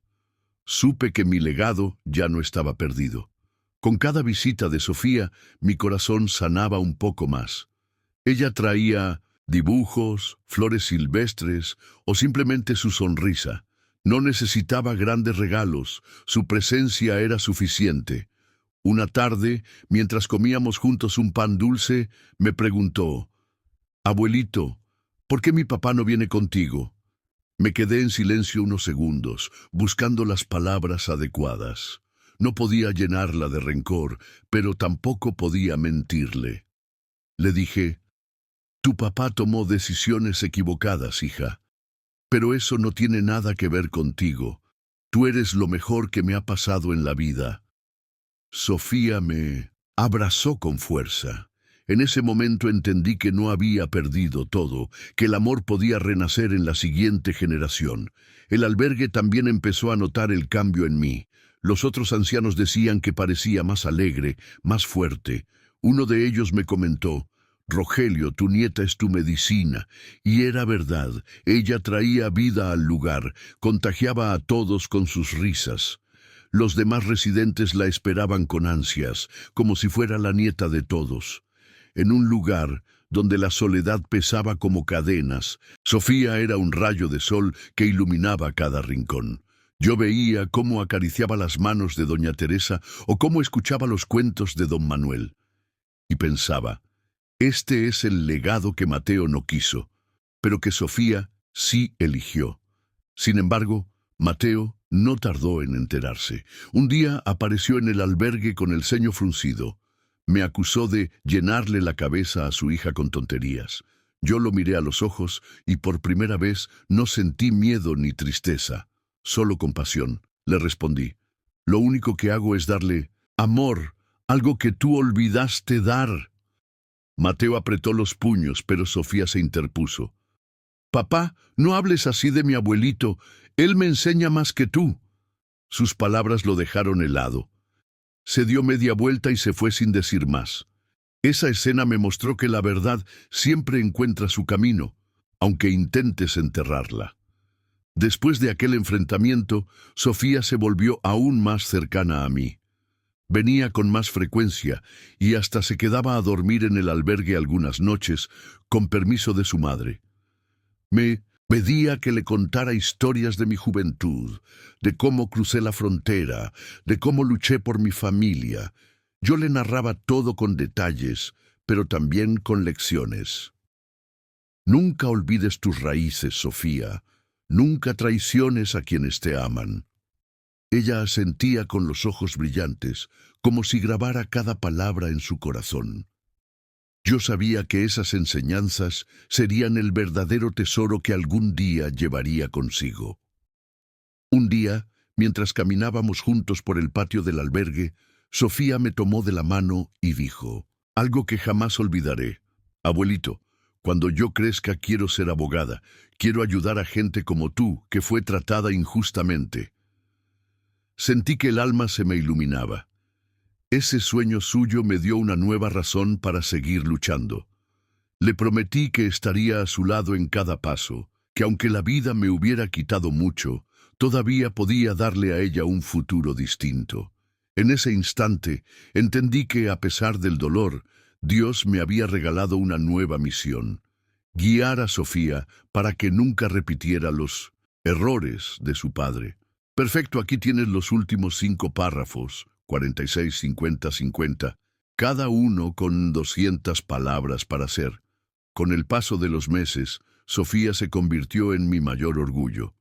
Supe que mi legado ya no estaba perdido. Con cada visita de Sofía, mi corazón sanaba un poco más. Ella traía dibujos, flores silvestres o simplemente su sonrisa. No necesitaba grandes regalos, su presencia era suficiente. Una tarde, mientras comíamos juntos un pan dulce, me preguntó: «Abuelito, ¿por qué mi papá no viene contigo?». Me quedé en silencio unos segundos, buscando las palabras adecuadas. No podía llenarla de rencor, pero tampoco podía mentirle. Le dije: «Tu papá tomó decisiones equivocadas, hija. Pero eso no tiene nada que ver contigo. Tú eres lo mejor que me ha pasado en la vida». Sofía me abrazó con fuerza. En ese momento entendí que no había perdido todo, que el amor podía renacer en la siguiente generación. El albergue también empezó a notar el cambio en mí. Los otros ancianos decían que parecía más alegre, más fuerte. Uno de ellos me comentó: «Rogelio, tu nieta es tu medicina». Y era verdad, ella traía vida al lugar, contagiaba a todos con sus risas. Los demás residentes la esperaban con ansias, como si fuera la nieta de todos. En un lugar donde la soledad pesaba como cadenas, Sofía era un rayo de sol que iluminaba cada rincón. Yo veía cómo acariciaba las manos de doña Teresa o cómo escuchaba los cuentos de don Manuel. Y pensaba: este es el legado que Mateo no quiso, pero que Sofía sí eligió. Sin embargo, Mateo no tardó en enterarse. Un día apareció en el albergue con el ceño fruncido. Me acusó de llenarle la cabeza a su hija con tonterías. Yo lo miré a los ojos y por primera vez no sentí miedo ni tristeza, solo compasión. Le respondí: «Lo único que hago es darle amor, algo que tú olvidaste dar». Mateo apretó los puños, pero Sofía se interpuso. «Papá, no hables así de mi abuelito. Él me enseña más que tú». Sus palabras lo dejaron helado. Se dio media vuelta y se fue sin decir más. Esa escena me mostró que la verdad siempre encuentra su camino, aunque intentes enterrarla. Después de aquel enfrentamiento, Sofía se volvió aún más cercana a mí. Venía con más frecuencia y hasta se quedaba a dormir en el albergue algunas noches, con permiso de su madre. Me pedía que le contara historias de mi juventud, de cómo crucé la frontera, de cómo luché por mi familia. Yo le narraba todo con detalles, pero también con lecciones. Nunca olvides tus raíces, Sofía. Nunca traiciones a quienes te aman. Ella asentía con los ojos brillantes, como si grabara cada palabra en su corazón. Yo sabía que esas enseñanzas serían el verdadero tesoro que algún día llevaría consigo. Un día, mientras caminábamos juntos por el patio del albergue, Sofía me tomó de la mano y dijo algo que jamás olvidaré: «Abuelito, cuando yo crezca quiero ser abogada, quiero ayudar a gente como tú, que fue tratada injustamente». Sentí que el alma se me iluminaba. Ese sueño suyo me dio una nueva razón para seguir luchando. Le prometí que estaría a su lado en cada paso, que aunque la vida me hubiera quitado mucho, todavía podía darle a ella un futuro distinto. En ese instante entendí que, a pesar del dolor, Dios me había regalado una nueva misión: guiar a Sofía para que nunca repitiera los errores de su padre. Perfecto, aquí tienes los últimos 5 párrafos, 46, 50, 50, cada uno con 200 palabras para hacer. Con el paso de los meses, Sofía se convirtió en mi mayor orgullo.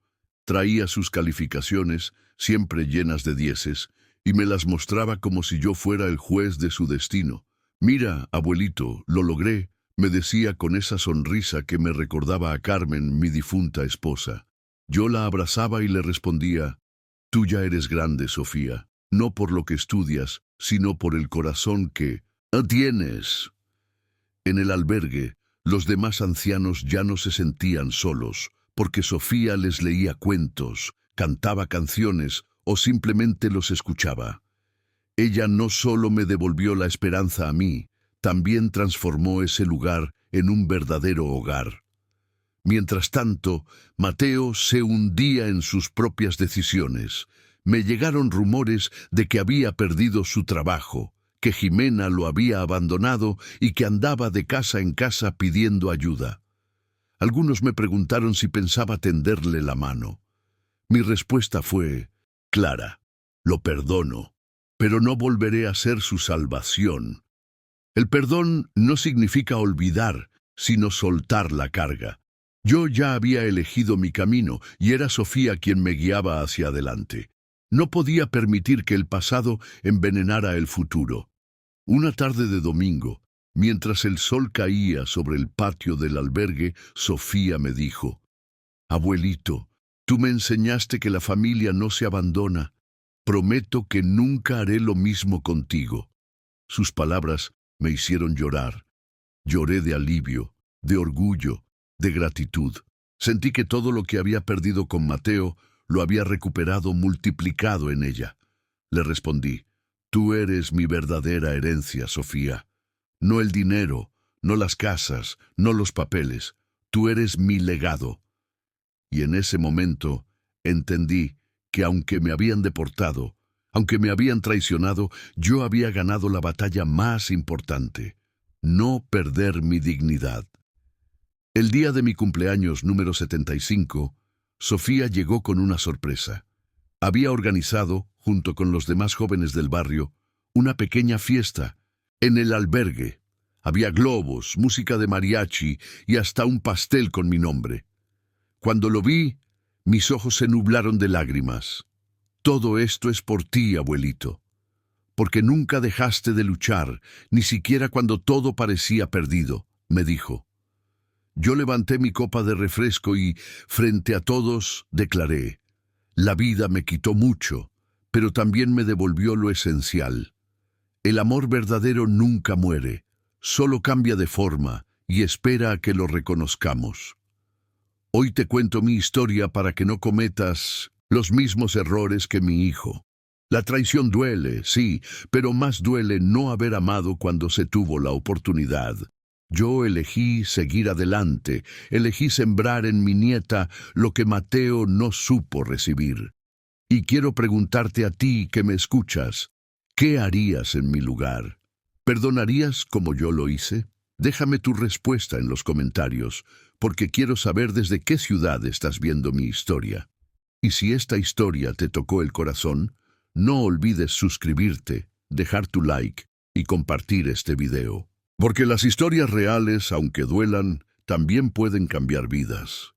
Traía sus calificaciones, siempre llenas de dieces, y me las mostraba como si yo fuera el juez de su destino. «Mira, abuelito, lo logré», me decía con esa sonrisa que me recordaba a Carmen, mi difunta esposa. Yo la abrazaba y le respondía: «Tú ya eres grande, Sofía, no por lo que estudias, sino por el corazón que tienes». En el albergue, los demás ancianos ya no se sentían solos, porque Sofía les leía cuentos, cantaba canciones o simplemente los escuchaba. Ella no solo me devolvió la esperanza a mí, también transformó ese lugar en un verdadero hogar. Mientras tanto, Mateo se hundía en sus propias decisiones. Me llegaron rumores de que había perdido su trabajo, que Jimena lo había abandonado y que andaba de casa en casa pidiendo ayuda. Algunos me preguntaron si pensaba tenderle la mano. Mi respuesta fue clara: lo perdono, pero no volveré a ser su salvación. El perdón no significa olvidar, sino soltar la carga. Yo ya había elegido mi camino y era Sofía quien me guiaba hacia adelante. No podía permitir que el pasado envenenara el futuro. Una tarde de domingo, mientras el sol caía sobre el patio del albergue, Sofía me dijo: «Abuelito, tú me enseñaste que la familia no se abandona. Prometo que nunca haré lo mismo contigo». Sus palabras me hicieron llorar. Lloré de alivio, de orgullo, de gratitud. Sentí que todo lo que había perdido con Mateo lo había recuperado multiplicado en ella. Le respondí: «Tú eres mi verdadera herencia, Sofía. No el dinero, no las casas, no los papeles. Tú eres mi legado». Y en ese momento entendí que aunque me habían deportado, aunque me habían traicionado, yo había ganado la batalla más importante: no perder mi dignidad. El día de mi cumpleaños número 75, Sofía llegó con una sorpresa. Había organizado, junto con los demás jóvenes del barrio, una pequeña fiesta en el albergue. Había globos, música de mariachi y hasta un pastel con mi nombre. Cuando lo vi, mis ojos se nublaron de lágrimas. «Todo esto es por ti, abuelito, porque nunca dejaste de luchar, ni siquiera cuando todo parecía perdido», me dijo. Yo levanté mi copa de refresco y, frente a todos, declaré: «La vida me quitó mucho, pero también me devolvió lo esencial. El amor verdadero nunca muere, solo cambia de forma y espera a que lo reconozcamos. Hoy te cuento mi historia para que no cometas los mismos errores que mi hijo. La traición duele, sí, pero más duele no haber amado cuando se tuvo la oportunidad. Yo elegí seguir adelante, elegí sembrar en mi nieta lo que Mateo no supo recibir. Y quiero preguntarte a ti que me escuchas, ¿qué harías en mi lugar? ¿Perdonarías como yo lo hice? Déjame tu respuesta en los comentarios, porque quiero saber desde qué ciudad estás viendo mi historia. Y si esta historia te tocó el corazón, no olvides suscribirte, dejar tu like y compartir este video. Porque las historias reales, aunque duelan, también pueden cambiar vidas.